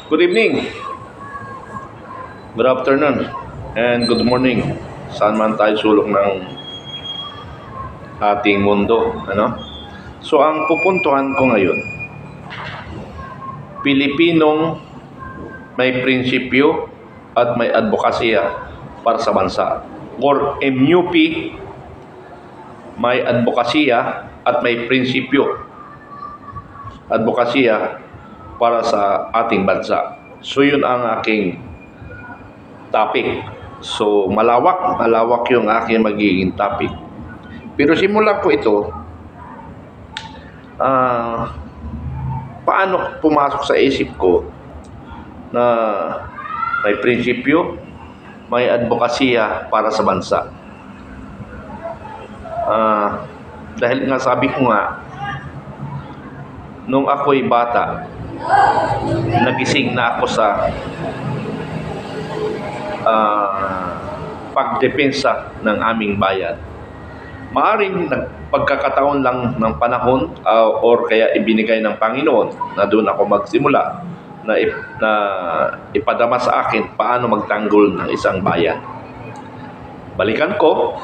Good evening, good afternoon, and good morning. Saan man tayo sulok ng ating mundo, ano? So ang pupuntuhan ko ngayon, Pilipinong may prinsipyo at may advokasya para sa bansa. Or MUP, may advokasya at may prinsipyo, advokasya para sa ating bansa. So yun ang aking topic. So malawak yung aking magiging topic. Pero simulan ko ito, paano pumasok sa isip ko na may prinsipyo, may advokasya para sa bansa. Dahil nga sabi ko nga, nung ako'y bata, nagising na ako sa pagdepensa ng aming bayan. Maaring pagkakataon lang ng panahon or kaya ibinigay ng Panginoon na doon ako magsimula na ipadama sa akin paano magtanggol ng isang bayan. Balikan ko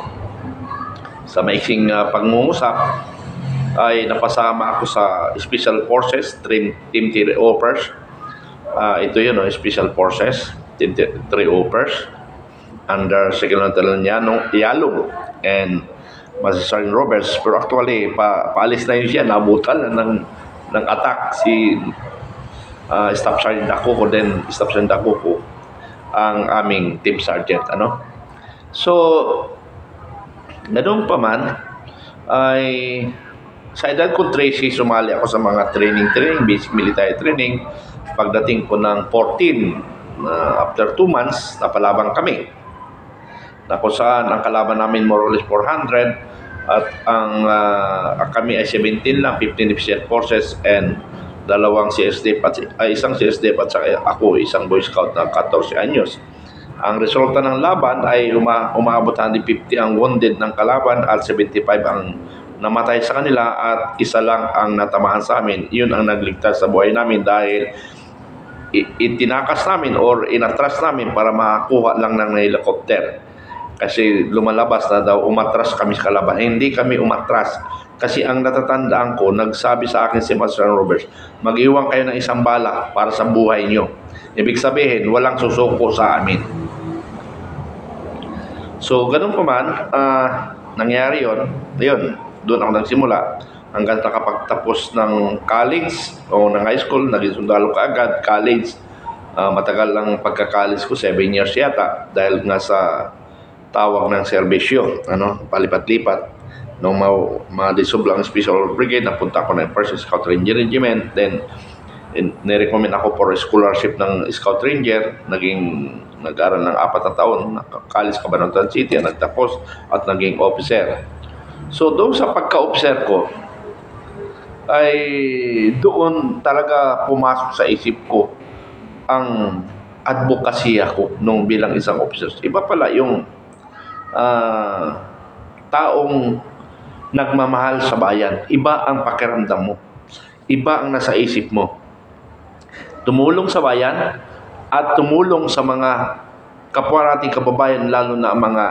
sa maiksing pangungusap ay napasama ako sa Special Forces, Team 3 Opers. Ito yun, Special Forces, Team 3 Opers under Second Lieutenant Yalong and Master Sergeant Roberts. Pero actually, paalis na yun siya, nabutal ng attack si Staff Sergeant Dakuko, then Staff Sergeant Dakuko ang aming Team Sergeant. So, ganoon pa man, ay sa edad ko 13, sumali ako sa mga training, basic military training. Pagdating ko ng 14, after 2 months, napalabang kami. Na kung saan ang kalaban namin more or less 400 at ang kami ay 17 lang, 15 Special Forces and dalawang CSDF isang CSDF at ako, isang Boy Scout na 14 anyos. Ang resulta ng laban ay umaabot 150 ang wounded ng kalaban at 75 ang namatay sa kanila at isa lang ang natamaan sa amin. Yun ang nagligtas sa buhay namin dahil itinakas namin or inatras namin para makakuha lang ng helicopter. Kasi lumalabas na daw umatras kami sa kalaban. Hindi kami umatras. Kasi ang natatandaan ko, nagsabi sa akin si Master Roberts, mag-iwan kayo ng isang bala para sa buhay nyo. Ibig sabihin, walang susuko sa amin. So, ganun pa man, nangyari yun, doon ako nagsimula. Hanggang nakapagtapos ng college o ng high school, naging sundalo ka agad, college. Matagal lang pagka-college ko, 7 years yata, dahil nga sa tawag ng serbisyo, palipat-lipat. Nung ma-dissolve lang Special Brigade, napunta ako ng 1st Scout Ranger Regiment, then nirecommend ako for scholarship ng Scout Ranger, nag-aral ng 4 na taon, nakakallis ka ba ng Tan City, nagtapos at naging officer. So doon sa pagka-officer ko, ay doon talaga pumasok sa isip ko ang advokasya ko nung bilang isang officer. Iba pala yung taong nagmamahal sa bayan. Iba ang pakiramdam mo. Iba ang nasa isip mo. Tumulong sa bayan at tumulong sa mga kapwa nating kababayan, lalo na mga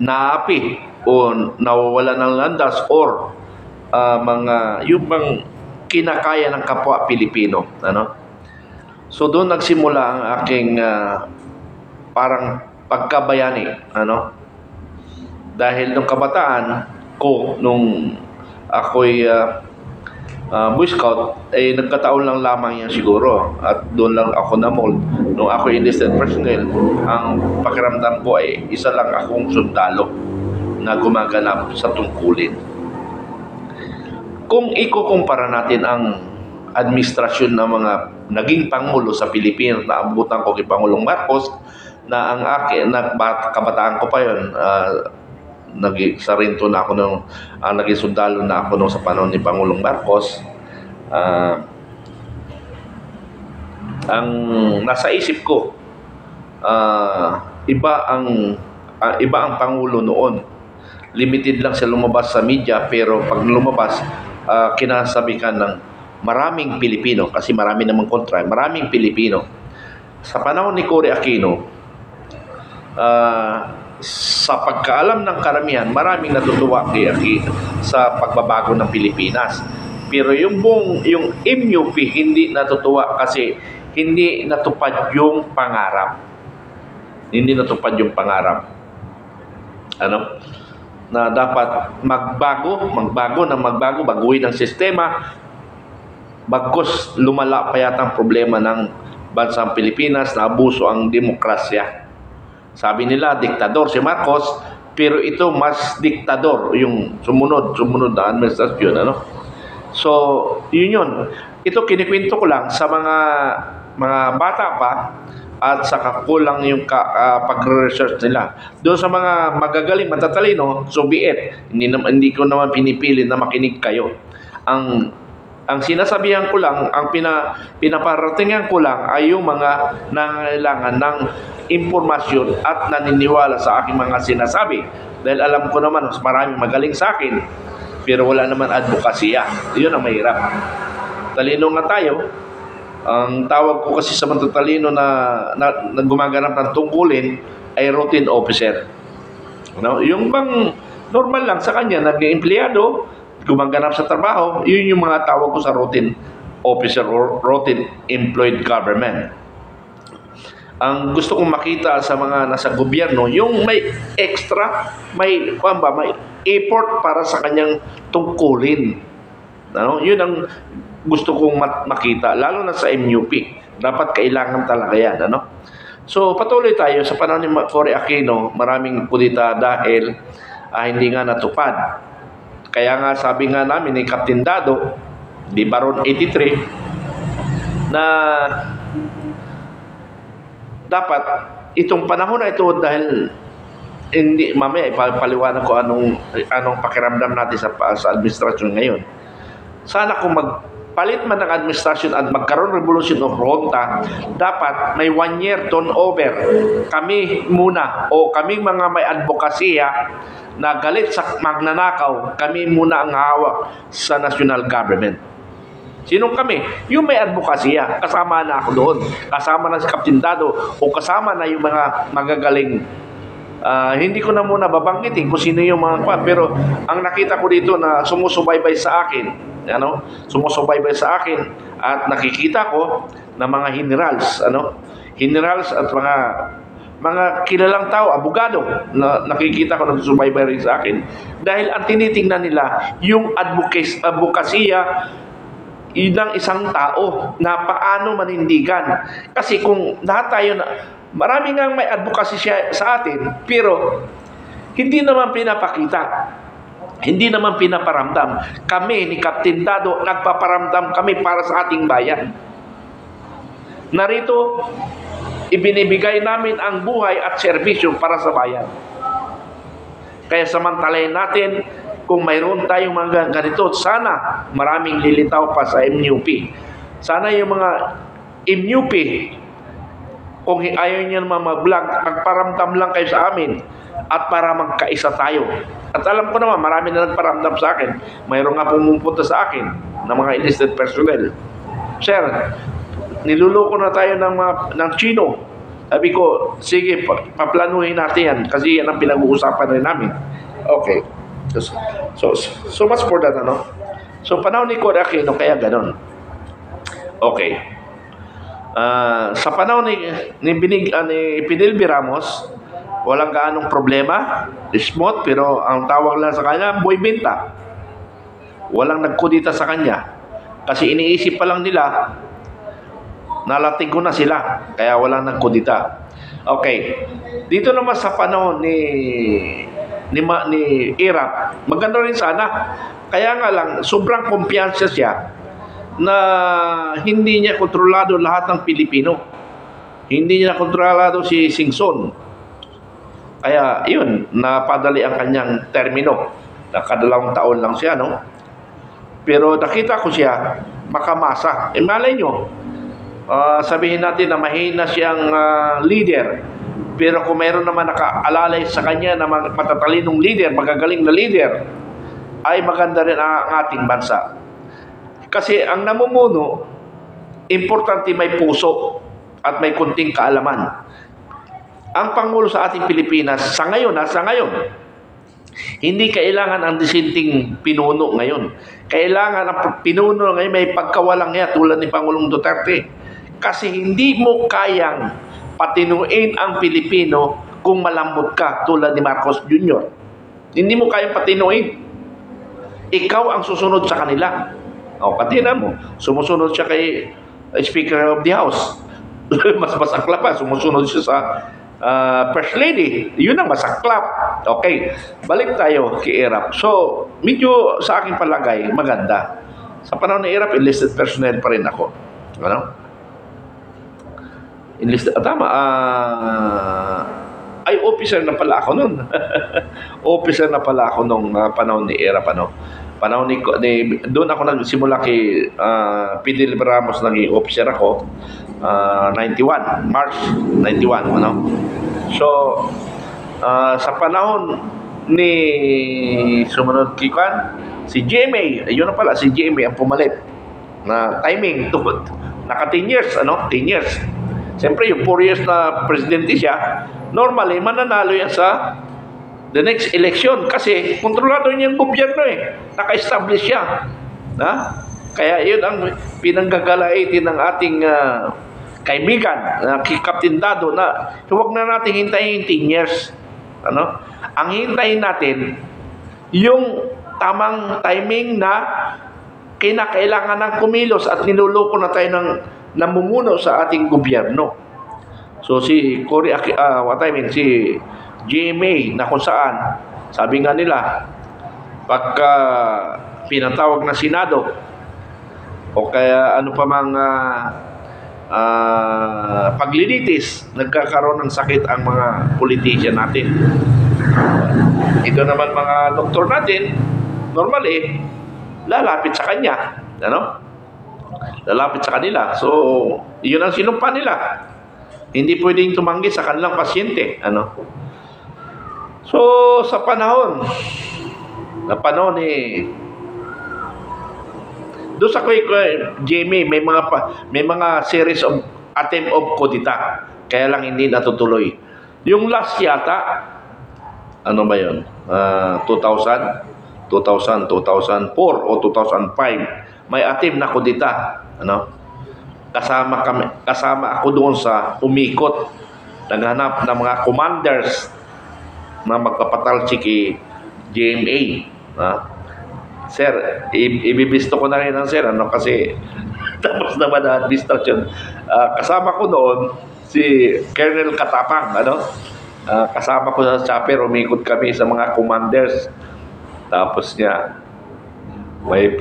naapi o nawawala ng landas or yung bang kinakaya ng kapwa Pilipino. So doon nagsimula ang aking parang pagkabayani. Dahil nung kabataan ko, nung ako'y Boy Scout, ay nagkataon lang lamang yan siguro. At doon lang ako na-mold. Nung ako'y enlisted personnel, ang pakiramdam ko ay isa lang akong sundalo na gumaganap sa tungkulin. Kung ikukumpara natin ang administrasyon ng mga naging pangulo sa Pilipinas, na abutan ko kay Pangulong Marcos, na ang akin, kabataan ko pa yun, nag-sarinto na ako nung naging sundalo na ako nung sa panahon ni Pangulong Marcos. Ang nasa isip ko, iba ang pangulo noon. Limited lang siya lumabas sa media, pero pag lumabas, kinasabi ka ng maraming Pilipino, kasi marami namang kontra, maraming Pilipino. Sa panahon ni Cory Aquino, sa pagkaalam ng karamihan, maraming natutuwa kay Aquino sa pagbabago ng Pilipinas. Pero yung MUP hindi natutuwa kasi hindi natupad yung pangarap. Hindi natupad yung pangarap. Na dapat magbago, baguhin ang sistema. Bagkus lumala pa yata ang problema ng bansang Pilipinas na abuso ang demokrasya. Sabi nila, diktador si Marcos, pero ito mas diktador yung sumunod na administrasyon. So, yun. Ito kinikwento ko lang sa mga bata pa at saka kulang yung pag-research nila. Doon sa mga magagaling, matatalino, so be it. Hindi ko naman pinipili na makinig kayo. Ang sinasabihan ko lang, ang pinaparatingan ko lang ay yung mga nangailangan ng impormasyon at naniniwala sa aking mga sinasabi. Dahil alam ko naman, maraming magaling sa akin, pero wala naman advokasya. Yun ang mahirap. Talino nga tayo. Ang tawag ko kasi sa matatalino na gumaganap ng tungkulin ay routine officer. Yung bang normal lang sa kanya, nag-empleyado, gumaganap sa trabaho, yun yung mga tawag ko sa routine officer or routine employed government. Ang gusto kong makita sa mga nasa gobyerno, yung may extra, may effort para sa kanyang tungkulin. Yun ang gusto kong makita, lalo na sa MUP. Dapat kailangan talaga yan. So, patuloy tayo sa panahon ni Cory Aquino, maraming kudita dahil hindi nga natupad. Kaya nga sabi nga namin ni Captain Dado, di Baron 83, na dapat itong panahon na ito dahil hindi, mamaya ipaliwanag ko anong pakiramdam natin sa administrasyon ngayon. Sana kung magpalit man ng administrasyon at magkaroon revolution of Ronta, dapat may 1 year turnover. Kami muna o kami mga may advokasya na galit sa magnanakaw, kami muna ang hawak sa national government. Sinong kami? Yung may advokasya. Kasama na ako doon. Kasama na si Captain Dado o kasama na yung mga magagaling. Hindi ko na muna babanggitin kung sino yung mga pero ang nakita ko dito na sumusubaybay sa akin, sumusubaybay sa akin at nakikita ko na mga generals at mga kilalang tao, abogado, na nakikita ko nagsusubaybay rin sa akin. Dahil ang tinitingnan nila, yung advokasya ng isang tao na paano manindigan. Kasi kung lahat tayo marami nga may advokasya sa atin, pero hindi naman pinapakita. Hindi naman pinaparamdam. Kami ni Captain Dado, nagpaparamdam kami para sa ating bayan. Narito, ibinibigay namin ang buhay at serbisyo para sa bayan. Kaya samantalahin natin, kung mayroon tayong mga ganito, sana maraming lilitaw pa sa MUP. Sana yung mga MUP, kung ayaw nyo naman mag-vlog, magparamdam lang kayo sa amin at para magkaisa tayo. At alam ko naman, marami na nagparamdam sa akin. Mayroon nga pumupunta sa akin ng mga enlisted personnel. Sir, niluloko na tayo ng Chino. Sabi ko, sige, paplanuhin natin yan kasi yan ang pinag-uusapan rin namin. Okay. So much for that, So, panahon ni Cory Aquino, kaya ganon. Okay. Sa panahon ni Pinilby Ramos, walang gaanong problema. Smooth, pero ang tawag lang sa kanya, boy benta. Walang nagkudita sa kanya. Kasi iniisip pa lang nila, nalating ko na sila, kaya walang nagkudita. Okay. Dito naman sa panahon ni Irap, maganda rin sana. Kaya nga lang, sobrang kumpiyansa siya na hindi niya kontrolado lahat ng Pilipino. Hindi niya kontrolado si Singson. Kaya, yun, napadali ang kanyang termino. Nakadalawang taon lang siya, Pero nakita ko siya, makamasa. Malay nyo, sabihin natin na mahina siyang leader. Pero kung mayroon naman nakaalalay sa kanya na matatalinong leader, magagaling na leader, ay maganda rin ang ating bansa. Kasi ang namumuno, importante may puso at may kunting kaalaman. Ang Pangulo sa ating Pilipinas, sa ngayon, hindi kailangan ang disinting pinuno ngayon. Kailangan ang pinuno ngayon may pagkawalang niya tulad ni Pangulong Duterte. Kasi hindi mo kayang patinuin ang Pilipino kung malambot ka tulad ni Marcos Jr. Hindi mo kayang patinuin. Ikaw ang susunod sa kanila. O, katina mo, sumusunod siya kay Speaker of the House. Mas masaklap pa, sumusunod siya sa First Lady. Yun ang masaklap. Okay, balik tayo kay Erap. So, medyo sa aking palagay, maganda. Sa panahon ni Erap, enlisted personnel pa rin ako. Ano? Enlisted, tama, ay officer na pala ako nun. Officer na pala ako nung panahon ni Erap, ano? Panahon ni doon ako nagsimula kay Fidel Ramos, naging officer ako 91 March 91, ano. So sa panahon ni sumunod kay si GMA, ayun na pala, si GMA ang pumalit na timing to naka 10 years, ano, 10 years. Siyempre yung 4 years na presidente siya, normally mananalo yan sa the next election kasi kontrolado niya yung gobyerno naka-establish siya. Kaya yun ang pinanggagalaiti ng ating kaibigan, Captain Dado, na huwag na natin hintayin 10 years. Ano? Ang hintayin natin yung tamang timing na kinakailangan ng kumilos at niluloko na tayo ng namumuno sa ating gobyerno. So si si GMA na kung saan, sabi nga nila, pagka pinatawag na Senado o kaya ano pa mga paglilitis, nagkakaroon ng sakit ang mga politician natin. Ito naman mga doktor natin, normally, lalapit sa kanya. Ano? Lalapit sa kanila. So, yun ang sinumpa nila. Hindi pwedeng tumanggi sa kanilang pasyente. Ano? So, sa panahon ni doon sa Jamie, may mga series of attempt of kudita. Kaya lang hindi natutuloy. Yung last yata, ano ba yun? 2000, 2004 o 2005, may attempt na kudita. Ano? Kasama ako doon sa umikot. Naghanap ng mga commanders na magpapatalsi kay GMA. Sir, ibibisto ko na rin ang sir, ano, kasi tapos naman na administrasyon. Kasama ko noon si Colonel Katapang, ano. Kasama ko sa chopper, umikot kami sa mga commanders. Tapos niya, may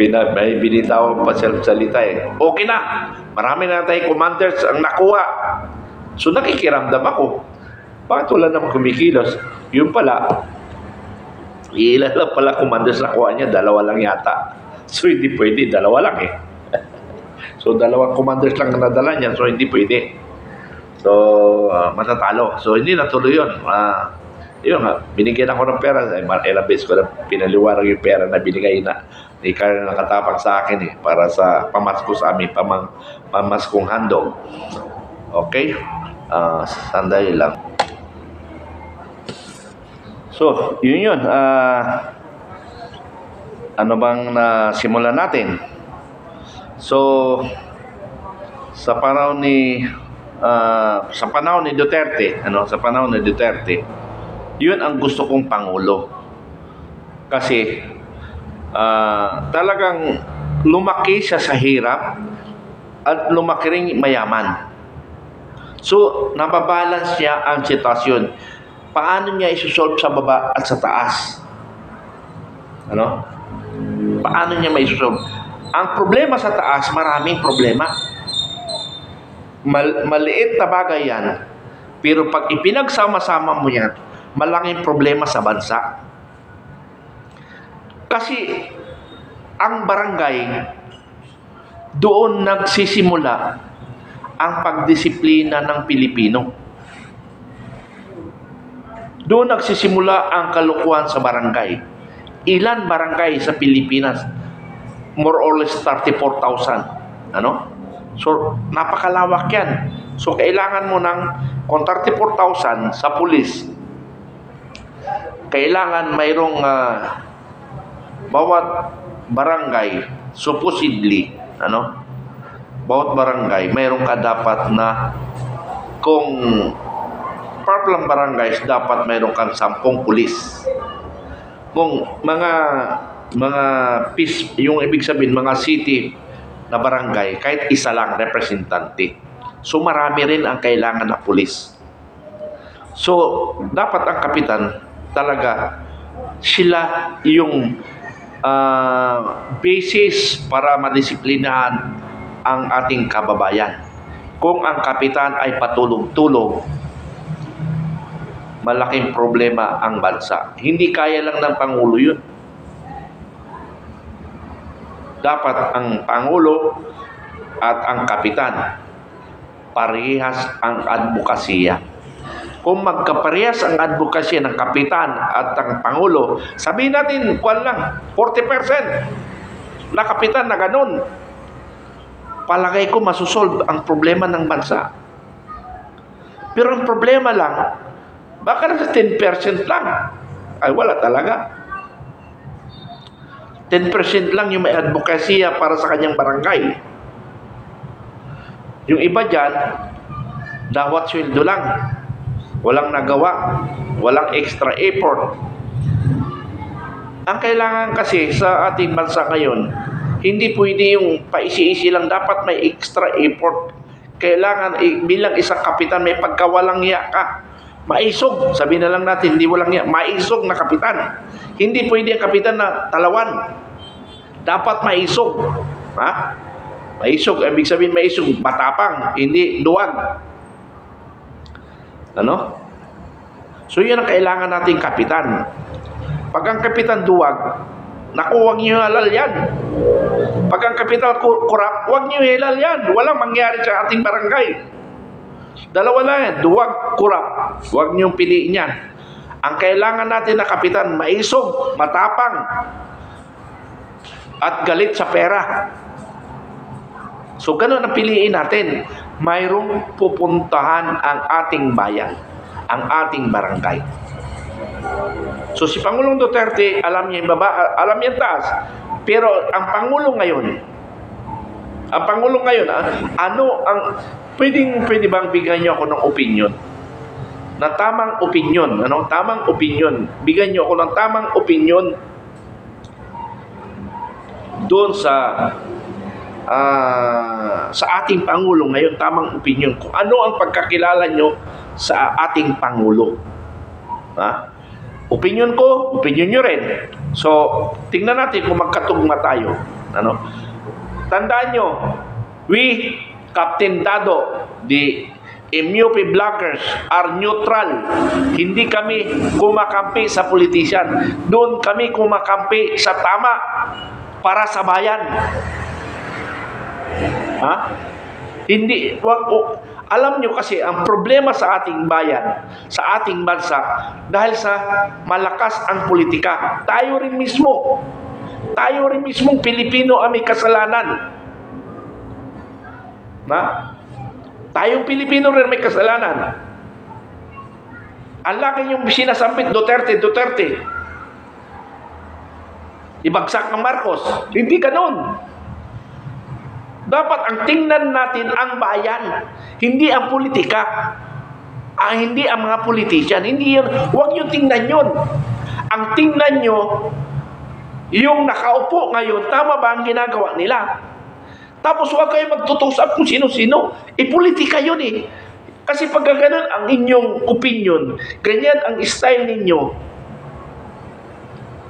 binitawang pasalita Okay na, marami na tayong commanders ang nakuha. So nakikiramdam ako. Bakit wala naman kumikilos? Yun pala, ilan lang pala commanders nakuha niya, 2 lang yata. So hindi pwede, 2 lang So 2 commanders lang na nadala niya, so hindi pwede. So matatalo. So hindi natuloy yun. Yun nga, binigyan ako ng pera. Ilang beses ko na pinaliwanag yung pera na binigay na ni Karen Nakatapang sa akin para sa pamasko sa amin, pamaskong handog. Okay? Sandali lang. So, yun. Ano bang nasimulan natin? So, sa panahon ni Duterte, yun ang gusto kong pangulo. Kasi talagang lumaki siya sa hirap at lumaki ring mayaman. So, nababalance niya ang sitwasyon. Paano niya isusolve sa baba at sa taas? Ano? Paano niya maisolve? Ang problema sa taas, maraming problema. Maliit na bagay yan. Pero pag ipinagsama-sama mo yan, malaking problema sa bansa. Kasi ang barangay, doon nagsisimula ang pagdisiplina ng Pilipino. Doon nagsisimula ang kalukuhan sa barangay. Ilan barangay sa Pilipinas? more or less 34,000. Ano? So, napakalawak yan. So, kailangan mo ng, kung 34,000 sa pulis, kailangan mayroong bawat barangay, supposedly, bawat barangay, mayroong ka dapat na, kung problem barangays, dapat mayroong kang 10 pulis. Kung mga peace, yung ibig sabihin, mga city na barangay, kahit isa lang representante. So, marami rin ang kailangan na pulis. So, dapat ang kapitan, talaga, sila yung basis para madisiplinahan ang ating kababayan. Kung ang kapitan ay patulog-tulog, malaking problema ang bansa. Hindi kaya lang ng Pangulo yun. Dapat ang Pangulo at ang kapitan parehas ang advokasya. Kung magkaparehas ang advokasya ng kapitan at ang Pangulo, sabihin natin, kuwan lang, 40% na kapitan na ganun. Palagay ko masusolve ang problema ng bansa. Pero ang problema lang, baka nasa 10% lang. Ay, wala talaga. 10% lang yung may advokasya para sa kanyang barangay. Yung iba dyan, dawat sweldo lang. Walang nagawa. Walang extra effort. Ang kailangan kasi sa ating bansa ngayon, hindi pwede yung paisi-isi lang. Dapat may extra effort. Kailangan, bilang isang kapitan, may pagkawalang hiya ka. Maisog, sabihin na lang natin, hindi walang hiya. Maisog na kapitan. Hindi pwede ang kapitan na talawan. Dapat maisog. Ha? Maisog, ibig sabihin maisog, matapang, hindi duwag. Ano? So, yun ang kailangan nating kapitan. Pag ang kapitan duwag, naku, huwag niyo halal yan. Pag ang kapitan kurap, huwag niyo halal yan. Walang mangyari sa ating barangay. Dalawa lang yan, duwag, kurap. Huwag niyong piliin yan. Ang kailangan natin na kapitan, maisog, matapang, at galit sa pera. So, ganun ang piliin natin. Mayroong pupuntahan ang ating bayan, ang ating barangay. So, si Pangulong Duterte, alam niya yung baba, alam niya yung taas. Pero, ang Pangulo ngayon, ano ang, pwede bang bigyan niyo ako ng opinion? Na tamang opinion, tamang opinion. Bigyan niyo ako ng tamang opinion doon sa ating Pangulo ngayon, tamang opinion. Kung ano ang pagkakilala nyo sa ating Pangulo. Ha? Opinion ko, opinion nyo rin. So, tingnan natin kung magkatugma tayo. Tandaan nyo, we, Captain Dado, the MUP bloggers are neutral. Hindi kami kumakampi sa politician. Doon kami kumakampi sa tama para sa bayan. Ha? Hindi, alam nyo kasi ang problema sa ating bayan, sa ating bansa, dahil sa malakas ang politika. Tayo rin mismong Pilipino ang may kasalanan. Ha? Tayong Pilipino rin may kasalanan. Ang laki yung sinasampit, Duterte. Ibagsak ng Marcos. Hindi ganun. Dapat ang tingnan natin ang bayan, hindi ang politika. Hindi ang mga politician. Hindi yun. Huwag nyo tingnan yun. Ang tingnan nyo, yung nakaupo ngayon, tama ba ang ginagawa nila? Tapos huwag kayo magtutusap kung sino-sino. Politika yun eh. Kasi pag ganun ang inyong opinion, ganyan ang style ninyo,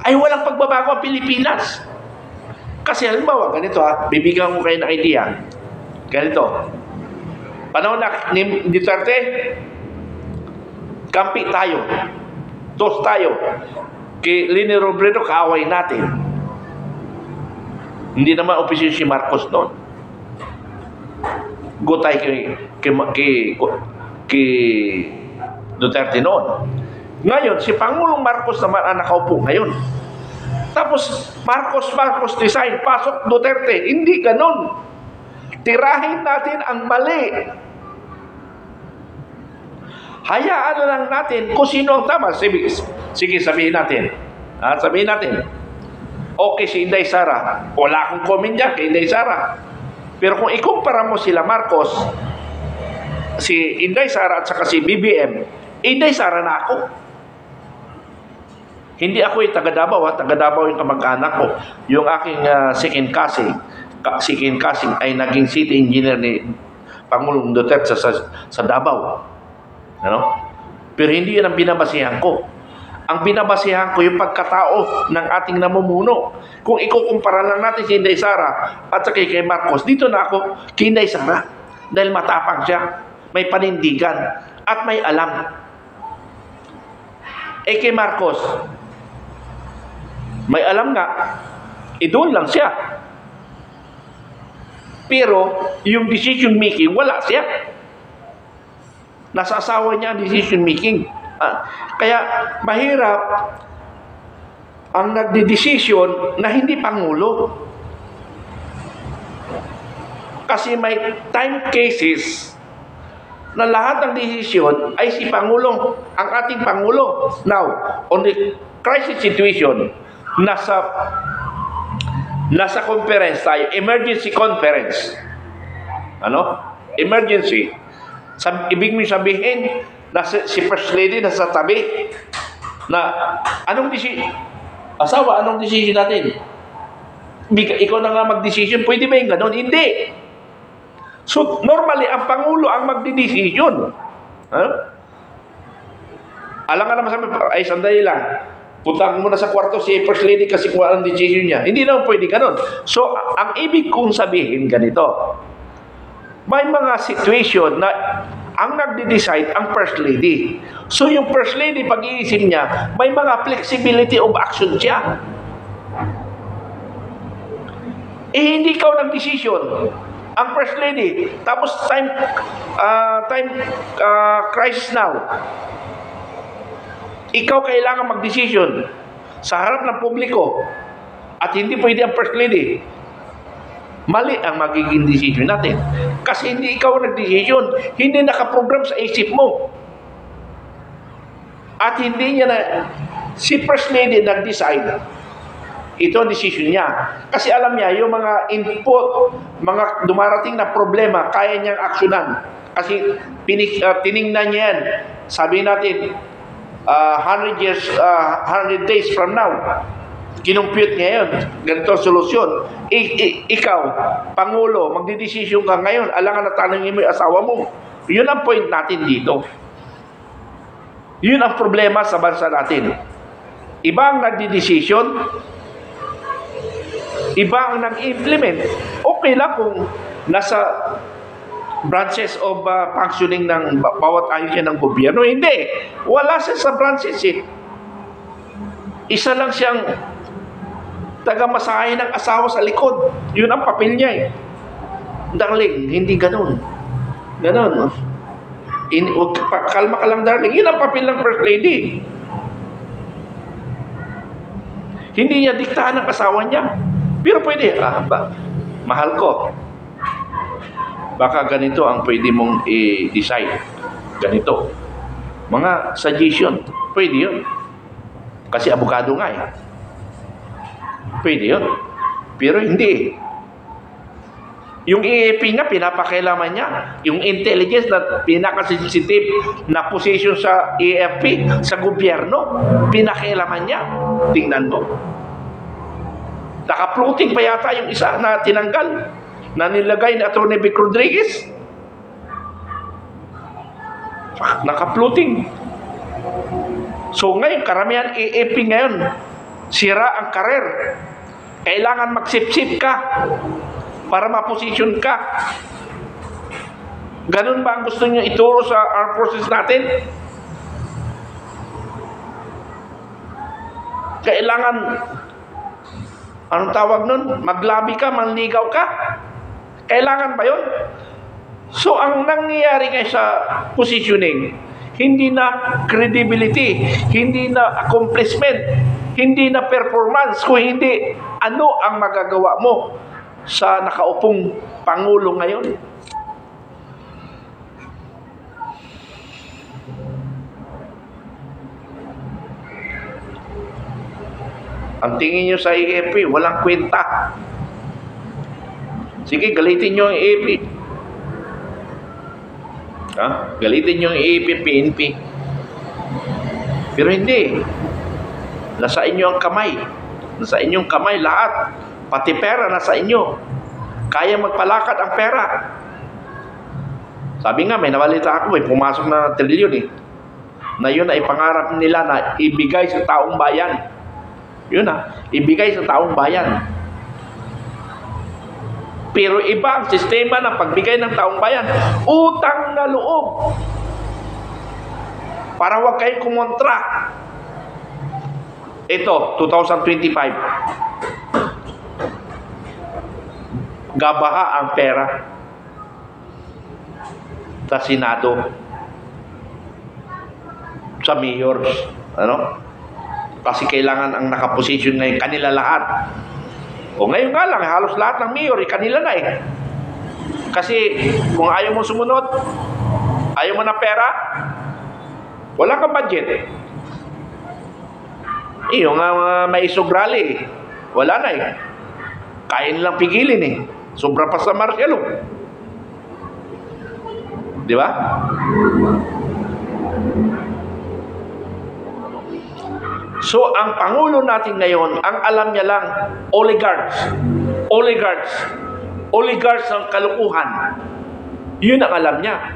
ay walang pagbabago ang Pilipinas. Kasi halimbawa, ganito bibigyan ko kayo ng idea. Ganito. Panahon na ni Duterte, kampi tayo. Dos tayo. Kay Leni Robredo, kaaway natin. Hindi naman opisyon si Marcos noon. Gutay kay Duterte noon. Ngayon, si Pangulong Marcos naman ang nakaupo ngayon. Tapos, Marcos design, pasok Duterte. Hindi ganon. Tirahin natin ang mali. Hayaan na lang natin kung sino ang tama. Sige, sabihin natin. Sabihin natin. Okay si Inday Sara. Wala akong comment dyan kay Inday Sara. Pero kung ikumpara mo sila Marcos, si Inday Sara at saka si BBM, Inday Sara na ako. Hindi ako yung taga Davao, taga Davao yung kamag-anak ko. Yung aking second cousin ay naging city engineer ni Pangulong Duterte sa Davao. Ano? Pero hindi yun ang binabasihan ko. Ang binabasihan ko yung pagkatao ng ating namumuno. Kung ikukumpara lang natin si Inday Sara at saka kay Marcos, dito na ako kay Inday Sara. Dahil matapang siya, may panindigan, at may alam. Kay Marcos, may alam nga, doon lang siya. Pero, yung decision making, wala siya. Nasa asawa niya ang decision making. Kaya, mahirap ang nagdidesisyon na hindi Pangulo. Kasi may time cases na lahat ng desisyon ay si Pangulo, ang ating Pangulo. Now, on the crisis situation, nasa conference tayo, emergency conference. Ano? Emergency. Ibig mo sabihin, si First Lady nasa tabi na anong decision? Asawa, anong decision natin? Ikaw na nga mag-decision. Pwede ba yung ganon? Hindi. So, normally, ang Pangulo ang magdi-decision. Alam nga naman sabi, ay sandali lang. Punta mo na sa kwarto si First Lady kasi kung anong decision niya. Hindi naman pwede ganon. So, ang ibig kong sabihin ganito. May mga situation na ang nagde-decide ang First Lady. So, yung First Lady, pag-iisip niya, may mga flexibility of action siya. Hindi ikaw nag-decision. Ang First Lady, tapos time crisis now. Ikaw kailangan mag-decision sa harap ng publiko at hindi pwede ang First Lady. Mali ang magiging decision natin. Kasi hindi ikaw nag-decision, hindi nakaprogram sa isip mo. At hindi niya si First Lady nag-decide. Ito ang decision niya. Kasi alam niya, yung mga input, mga dumarating na problema, kaya niyang aksyonan. Kasi tiningnan niya yan. Sabi natin, 100 days from now, kinumpute niya yun. Ganito ang solusyon. Ikaw, Pangulo, magdidesisyon ka ngayon, alangan na tanongin mo yung asawa mo. Yun ang point natin dito. Yun ang problema sa bansa natin. Iba ang nagdidesisyon, iba ang nag-implement. Okay lang kung nasa branches of functioning ng bawat ahensya ng gobyerno. Hindi. Wala siya sa branches eh. Isa lang siyang taga-masahe ng asawa sa likod. Yun ang papel niya eh. Darling, hindi ganun. Ganun. Kalma ka lang, darling. Yun ang papel ng First Lady. Hindi niya diktahan ng asawa niya. Pero pwede, mahal ko. Baka ganito ang pwede mong i-decide. Ganito. Mga suggestion. Pwede yun. Kasi abogado nga eh. Pwede yun. Pero hindi. Yung EAP nga, pinapakailaman niya. Yung intelligence na pinaka-sensitive na position sa EAP, sa gobyerno, pinakailaman niya. Tingnan mo. Naka-floating pa yata yung isa na tinanggal, na nilagay ni Atty. Vic Rodriguez. Naka-floating. So ngayon, karamihan EAP ngayon, sira ang karer. Kailangan magsip-sip ka para maposisyon ka. Ganun ba ang gusto niyo ituro sa armed forces natin? Kailangan, anong tawag nun? Maglabi ka, manligaw ka? Kailangan ba yun? So, ang nangyayari ngayon sa positioning, hindi na credibility, hindi na accomplishment, Hindi na performance, kung hindi, ano ang magagawa mo sa nakaupong Pangulo ngayon? Ang tingin nyo sa AFP, walang kwenta. Sige, galitin nyo ang AFP. Galitin nyo ang AFP, PNP. Pero hindi. Nasa inyo ang kamay. Nasa inyong kamay lahat. Pati pera nasa inyo. Kaya magpalakad ang pera. Sabi nga, may nabalita ako, may pumasok na trilyon na yun ay pangarap nila na ibigay sa taong bayan. Yun ibigay sa taong bayan. Pero iba ang sistema ng pagbigay ng taong bayan. Utang na loob. Para huwag kayong kumontra. Ito, 2025. Gabaha ang pera sa Senado, sa mayors. Kasi kailangan ang nakaposisyon ngayon kanila lahat. O ngayon nga lang, halos lahat ng mayor, kanila na Kasi kung ayaw mo sumunod, ayaw mo ng pera, wala kang budget. Yung may sugrali, wala na Kaya nilang pigilin Sobra pa sa Marcelo. Di ba? So, ang Pangulo natin ngayon, ang alam niya lang, oligarchs ng kalukuhan. Yun ang alam niya.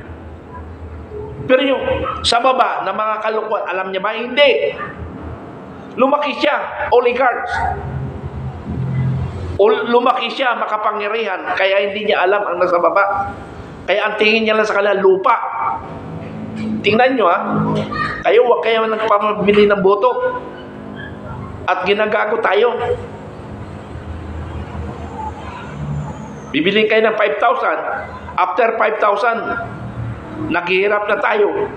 Pero yung sa baba ng mga kalukuhan, alam niya ba? Hindi. Lumaki siya, oligarchs. Lumaki siya, makapangyarihan, kaya hindi niya alam ang nasa baba. Kaya ang tingin niya lang sa kanila, lupa. Tingnan nyo kayo huwag kayo nagpamabili ng boto. At ginagago tayo. Bibiling kayo ng 5,000. After 5,000, naghihirap na tayo.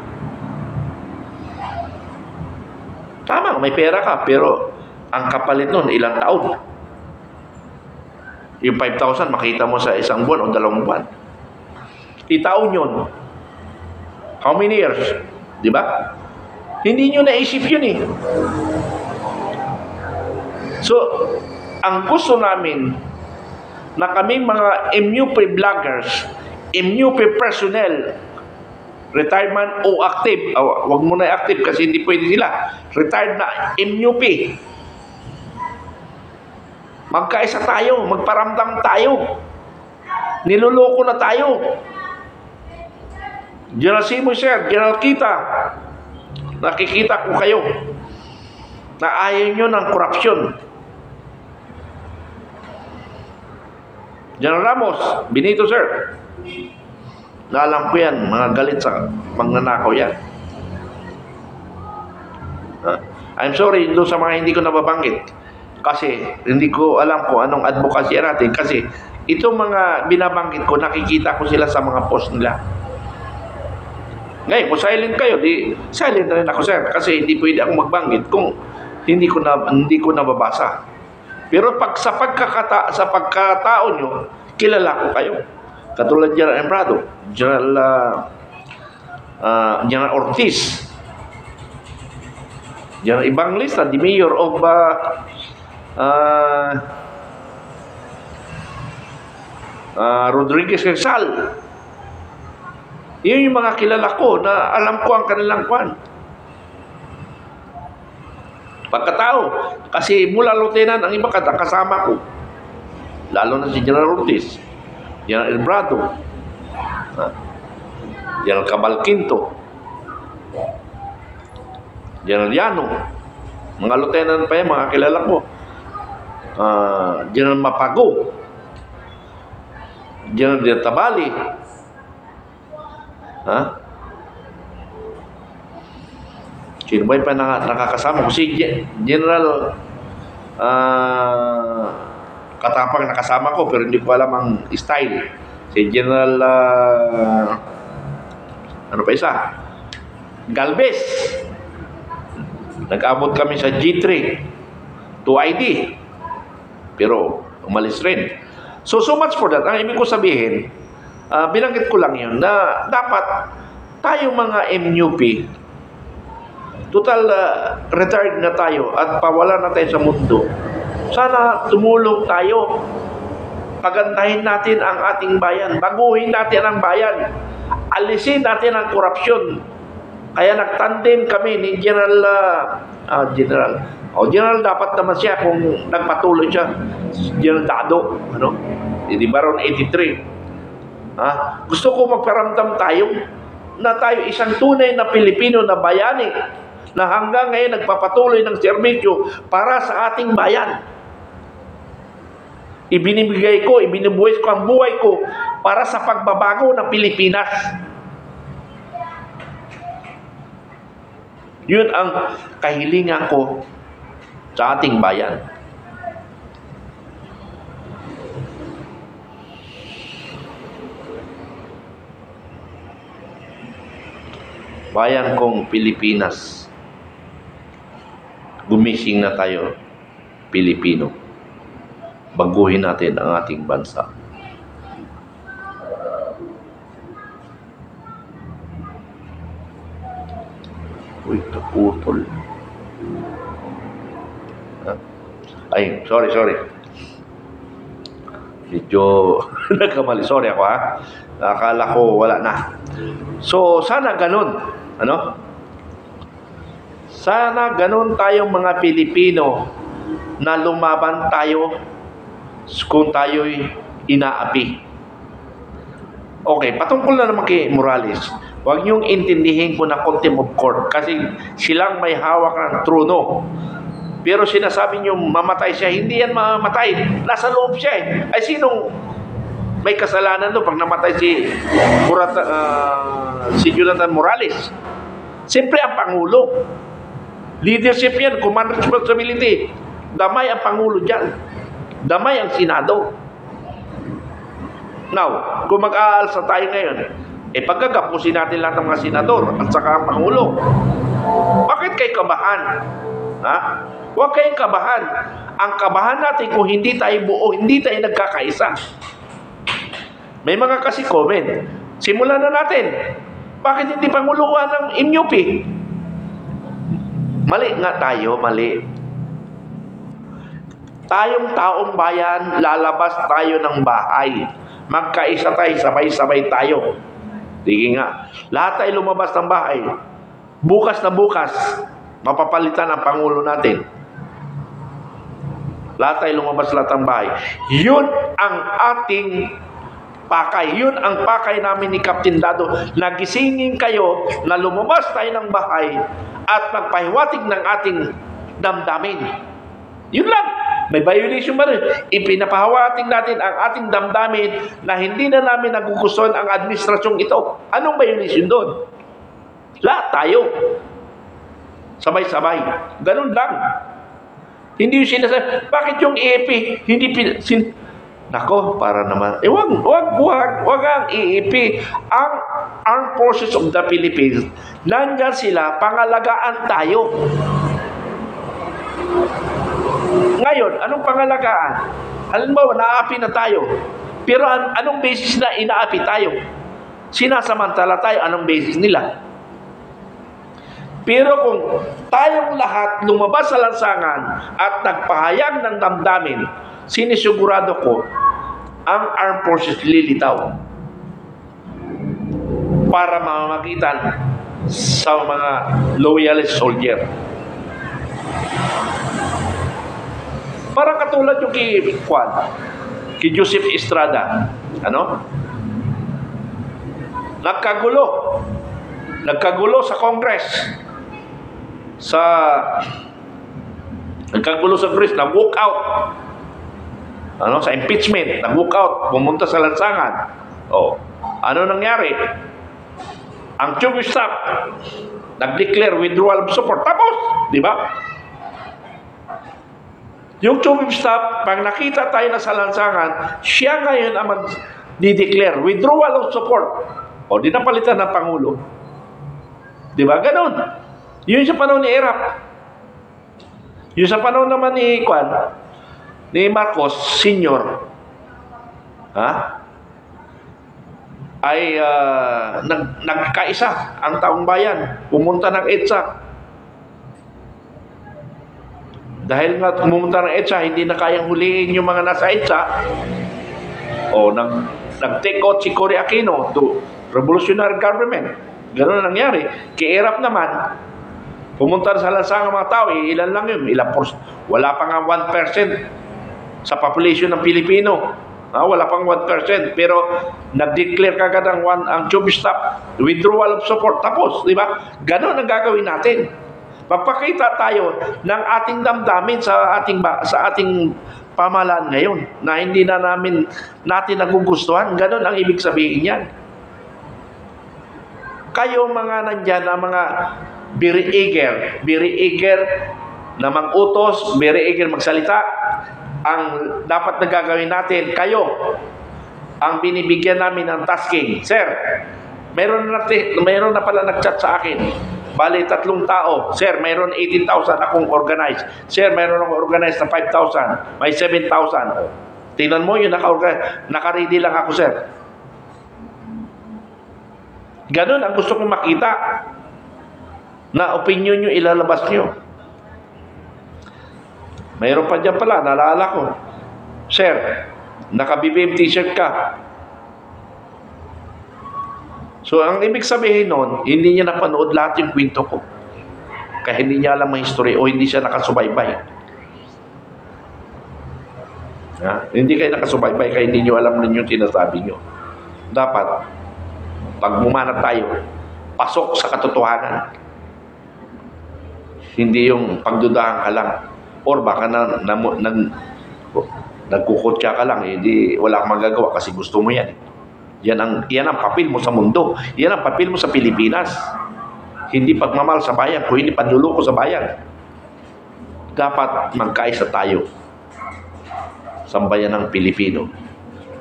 Tama, may pera ka, pero ang kapalit nun, ilang taon. Yung 5,000, makita mo sa isang buwan o 2 buwan. Itaon yun. How many years? Di ba? Hindi nyo naisip yun So, ang gusto namin na kaming mga MUP vloggers, MUP personnel, retirement o active, wag mo na active kasi hindi pwede sila, retired na MUP, magkaisa tayo, magparamdam tayo, niloloko na tayo. General Simo, sir, General Kita, nakikita ko kayo na ayaw nyo ng korupsyon. General Ramos, Benito, sir, na alam ko yan, mga galit sa magnanakaw yan. I'm sorry doon sa mga hindi ko nababanggit kasi hindi ko alam kung anong advocacy natin kasi itong mga binabanggit ko, nakikita ko sila sa mga post nila. Ngayon, kung silent kayo, di silent na rin ako, sir, kasi hindi pwede akong magbanggit kung hindi ko nababasa. Pero pag sa pagkatao nyo, kilala ko kayo. Katulad General Embrado, General Ortiz, General Ibanglista, the Mayor of Rodriguez Rizal. Yun yung mga kilala ko na alam ko ang kanilang kwan. Pagkatao, kasi mula lieutenant ang iba kasama ko. Lalo na si General Ortiz, General Elbrado, General Cabalquinto, General Llano, mga lieutenant pa yan, mga kilala ko. General Mapago, General de Tabali, sino ba yung nakakasama ko? Si General Katapang nakasama ko pero hindi ko alam ang style. Si General ano pa isa? Galvez. Nag-abot kami sa G3. 2ID. Pero umalis rin. So much for that. Ang ibig ko sabihin, binanggit ko lang yun, na dapat tayo mga MUP, total retired na tayo at pawala na tayo sa mundo. Sana tumulong tayo. Pagandahin natin ang ating bayan. Baguhin natin ang bayan. Alisin natin ang korupsyon. Kaya nagtandem kami ni General dapat naman siya kung nagpatuloy siya. General Dado. Di ba ron 83? Gusto ko magparamdam tayo na tayo isang tunay na Pilipino na bayani na hanggang ngayon nagpapatuloy ng serbisyo para sa ating bayan. Ibinubuhay ko ang buhay ko para sa pagbabago ng Pilipinas. Yun ang kahilingan ko sa ating bayan. Bayan kong Pilipinas, gumising na tayo, Pilipino. Baguhin natin ang ating bansa. Uy, naputol. Ay, sorry. Medyo nagkamali. Sorry ako, Akala ko wala na. So, sana ganun. Sana ganun tayong mga Pilipino na lumaban tayo kung tayo'y inaapi. Okay, patungkol na naman kay Morales. Huwag niyong intindihin ko na contempt of court kasi silang may hawak ng trono. Pero sinasabi niyo mamatay siya, hindi yan mamamatay. Nasa loob siya eh. Ay sinong may kasalanan doon pag namatay si Jonathan Morales? Siyempre ang Pangulo. Leadership yan, command responsibility. Damay ang Pangulo dyan. Damay ang Senado. Now, kung mag-aalsa tayo ngayon, pagkagapusin natin lahat ng mga senador at saka ang Pangulo. Bakit kayo kabahan? Huwag kayong kabahan. Ang kabahan natin kung hindi tayo buo, hindi tayo nagkakaisa. May mga kasi comment. Simulan na natin. Bakit hindi panguluan ng MUP? Mali nga tayo, mali. Tayong taong bayan, lalabas tayo ng bahay. Magkaisa tayo, sabay-sabay tayo. Sige nga. Lahat tayo lumabas ng bahay. Bukas na bukas, mapapalitan ang Pangulo natin. Lahat tayo lumabas lahat ng bahay. Yun ang ating pakay. Yun ang pakay namin ni Captain Dado. Nagisingin kayo na lumabas tayo ng bahay at magpahiwatig ng ating damdamin. Yun lang. May violation ba rin? Ipinapahawating natin ang ating damdamin na hindi na namin nagugustuhan ang administrasyong ito. Anong violation doon? Lahat tayo. Sabay-sabay. Ganun lang. Hindi yung sinasabi, bakit yung EEP hindi Nako, para naman. Wag ang EEP. Ang Armed Forces of the Philippines, nandyan sila, pangalagaan tayo. Ngayon, anong pangalagaan? Halimbawa, naapi na tayo. Pero anong basis na inaapi tayo? Sinasamantala tayo, anong basis nila? Pero kung tayong lahat lumabas sa lansangan at nagpahayag ng damdamin, sinisigurado ko, ang Armed Forces lilitaw para mamamagitan sa mga loyalist soldier. Parang katulad yung kay Joseph Estrada. Nagkagulo sa Congress. Nagkagulo sa Congress, nag-walk out. Sa impeachment, nag-walk out, pumunta sa lansangan. Ano nangyari? Ang Chief of Staff nag-declare withdrawal of support. Tapos, di ba? Yung Chief of Staff, pag nakita tayo na sa lansangan, siya ngayon ang mag-declare withdrawal of support. Di napalitan ng Pangulo. Di ba? Ganon. Yun sa panahon ni Erap. Yung sa panahon naman ni ni Marcos Senior, ay nagkaisa ang taong bayan, pumunta ng EDSA. Dahil nga pumunta ng EDSA, hindi na kayang huliin yung mga nasa EDSA, nag-take out si Cory Aquino to revolutionary government. Ganun ang nangyari. Kiirap naman, pumunta sa lansang mga tao, ilan lang yun, wala pa nga 1% sa population ng Pilipino. Wala pang 1%, pero nag-declare kagad ang job stop, withdrawal of support, tapos, di ba? Ganon ang gagawin natin. Magpakita tayo ng ating damdamin sa ating pamahalaan ngayon na hindi na natin nagugustuhan. Ganon ang ibig sabihin yan. Kayo mga nandyan na mga very eager na mag-utos, very eager magsalita, ang dapat na gagawin natin, kayo ang binibigyan namin ng tasking. Sir, mayroon na pala nag-chat sa akin. Bali, 3 tao. Sir, mayroon 18,000 akong organize. Sir, mayroon akong organize na 5,000. May 7,000. Tingnan mo yun, naka-ready lang ako, sir. Ganun ang gusto kong makita. Na opinion nyo, ilalabas nyo. Mayroon pa dyan pala, naalala ko. Sir, naka-BBM t-shirt ka. So, ang ibig sabihin nun, hindi niya napanood lahat yung kwento ko. Kaya hindi niya alam ang history o hindi siya nakasubaybay. Hindi kayo nakasubaybay kaya hindi niyo alam ninyo yung sinasabi niyo. Dapat, pag bumanat tayo, pasok sa katotohanan. Hindi yung pagdudahan ka lang. Or baka nagkukutya ka lang, hindi wala kang magagawa kasi gusto mo yan. Yan ang papel mo sa mundo. Yan ang papel mo sa Pilipinas. Hindi pagmamahal sa bayan, kung hindi panluloko sa bayan. Dapat magkaisa tayo sa bayan ng Pilipino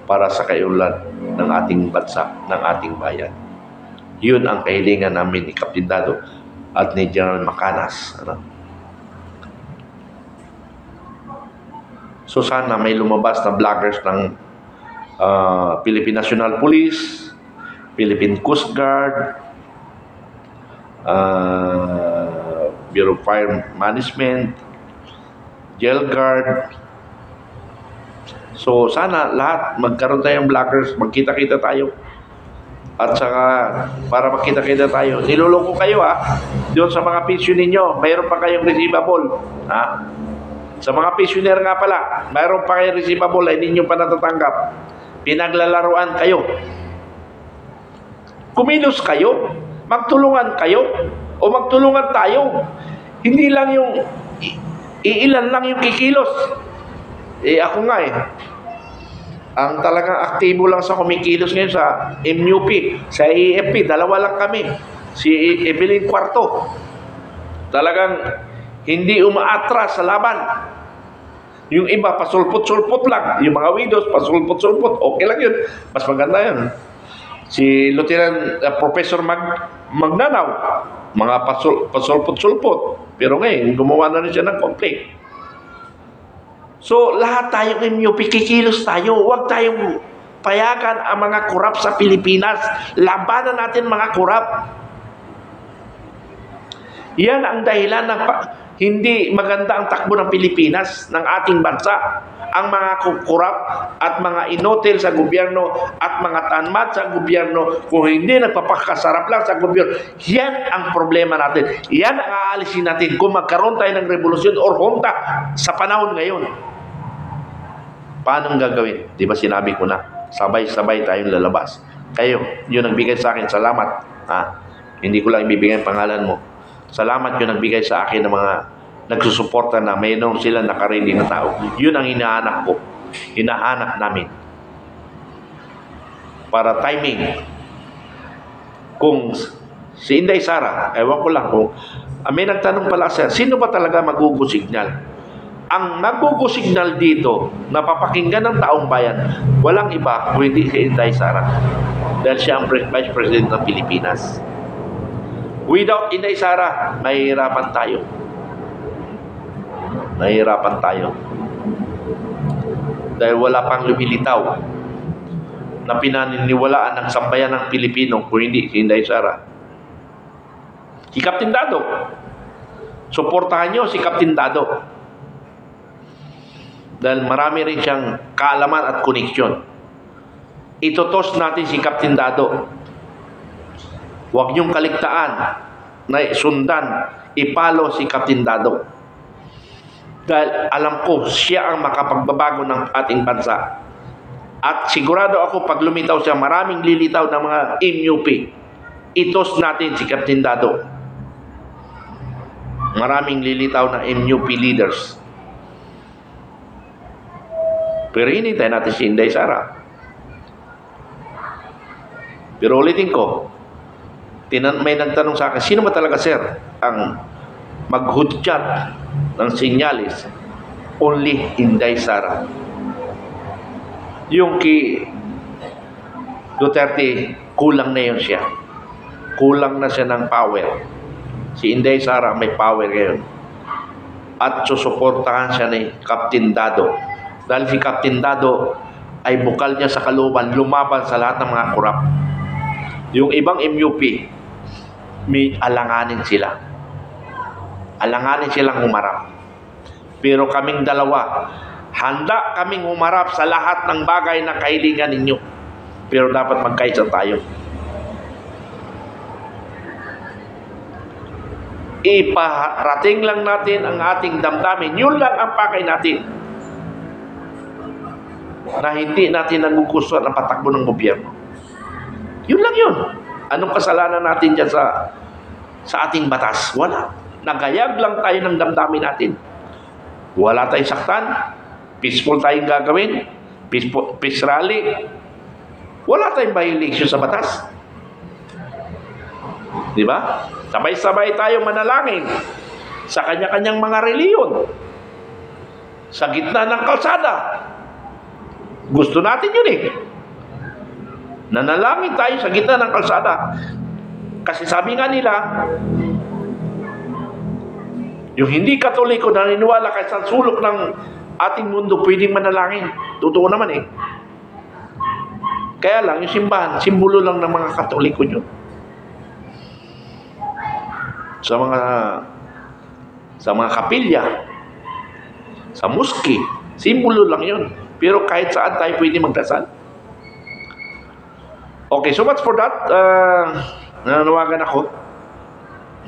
para sa kaunlad ng ating bansa, ng ating bayan. Yun ang kahilingan namin ni Captain Dado at ni General Macanas. So sana may lumabas na vloggers ng Philippine National Police, Philippine Coast Guard, Bureau of Fire Management, Jail Guard. So sana lahat magkaroon tayong vloggers, magkita-kita tayo. At saka para magkita-kita tayo, niloloko kayo doon sa mga pension ninyo, mayroon pa kayong receivable. Sa mga pensioner nga pala, mayroon pa kayong receivable ay hindi nyo pa natatanggap. Pinaglalaruan kayo. Kumilos kayo, magtulungan kayo, o magtulungan tayo. Hindi lang yung iilan lang yung kikilos. Ako nga ang talagang aktibo lang sa kumikilos ngayon sa MUP, sa AFP, 2 lang kami. Si Evelyn Cuarto. Talagang hindi umaatras sa laban. Yung iba, pasulpot-sulpot lang. Yung mga widows, pasulpot-sulpot. Okay lang yun. Mas maganda yun. Si Lieutenant Professor Magnanaw, mga pasulpot-sulpot. Pero ngayon, gumawa na rin siya ng complaint. So, lahat tayong MUP, kikilos tayo. Huwag tayong payagan ang mga korap sa Pilipinas. Labanan natin mga korap. Yan ang dahilan na hindi maganda ang takbo ng Pilipinas, ng ating bansa. Ang mga korap at mga inotel sa gobyerno at mga tanmat sa gobyerno, kung hindi nagpapakasarap lang sa gobyerno, yan ang problema natin. Yan ang aalisin natin kung magkaroon tayo ng revolusyon or junta sa panahon ngayon. Paano gagawin? Di ba sinabi ko na, sabay-sabay tayong lalabas. Kayo, yung nagbigay sa akin, salamat. Hindi ko lang ibibigay ang pangalan mo. Salamat yung nagbigay sa akin ng mga nagsusuporta na mayroon sila nakarili na tao. Yun ang hinahanap ko. Hinahanap namin. Para timing. Kung si Inday Sara, ewan ko lang kung, may nagtanong pala sir, sino ba talaga magugusignal? Ang magugusignal dito, napapakinggan ng taong bayan, walang iba kung hindi si Inday Sara. Dahil siya ang Vice President ng Pilipinas. Without Inday Sara, mahihirapan tayo. nahihirapan tayo. Dahil wala pang lumilitaw na pinaniniwalaan ng sambayan ng Pilipino kung hindi si Inday Sara. Si Captain Dado. Suportahan nyo si Captain Dado. Dahil marami rin siyang kaalaman at koneksyon. Itutos natin si Captain Dado. Huwag niyong kaligtaan na sundan, ipalo si Captain Dado. Dahil alam ko, siya ang makapagbabago ng ating bansa. At sigurado ako, pag lumitaw siya, maraming lilitaw ng mga MUP. Itos natin si Captain Dado. Maraming lilitaw na MUP leaders. Pero hinintay natin si Inday Sara. Pero ulitin ko, may nagtanong sa akin, sino ba talaga, sir, ang maghudyat ng sinyalis? Only Inday Sara. Yung kay Duterte, kulang na yun siya. Kulang na siya ng power. Si Inday Sara may power ngayon. At susuportahan siya ni Captain Dado. Dahil si Captain Dado ay bukal niya sa kalooban, lumaban sa lahat ng mga korap. Yung ibang MUP, may alanganin sila. Alanganin silang humarap. Pero kaming dalawa, handa kaming humarap sa lahat ng bagay na kahilingan ninyo. Pero dapat magkaisa tayo. Iparating lang natin ang ating damdamin. Yun lang ang pakay natin. Na hindi natin nagugustuhan ang patakbo ng gobyerno. Yun lang yun. Anong kasalanan natin dyan sa ating batas? Wala. Nagayag lang tayo ng damdamin natin. Wala tayong saktan. Peaceful tayong gagawin. Peace rally. Wala tayong violation sa batas. Di ba? Sabay-sabay tayo manalangin sa kanya-kanyang mga reliyon. Sa gitna ng kalsada. Gusto natin yun eh. Nanalangin tayo sa gitna ng kalsada. Kasi sabi nga nila, yung hindi Katoliko naniniwala kahit sa sulok ng ating mundo pwedeng manalangin. Totoo naman eh. Kaya lang, yung simbahan, simbolo lang ng mga Katoliko yun. Sa mga kapilya, sa muski, simbolo lang yun. Pero kahit saan tayo pwede magdasal. Okay, so much for that. Nananawagan ako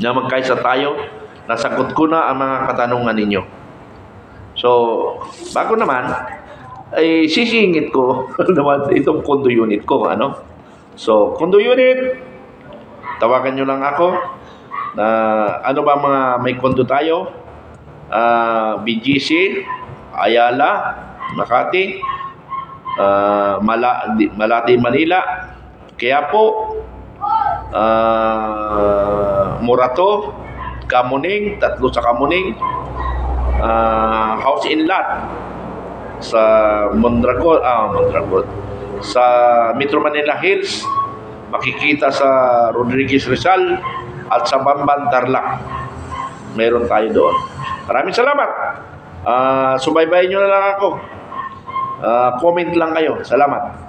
na magkaisa tayo. Nasagot ko na ang mga katanungan ninyo. So, bago naman, ay sisingit ko naman itong condo unit ko. Ano? So, condo unit, tawagan nyo lang ako. Ano ba mga may condo tayo? BGC, Ayala, Makati, Malate, Manila, Quiapo, Morato, Kamuning, 3 sa Kamuning, house in lot sa Mondragon, sa Metro Manila Hills, makikita sa Rodriguez Rizal at sa Bamban Tarlac. Meron tayo doon. Maraming salamat. Subaybayin nyo na lang ako. Comment lang kayo. Salamat.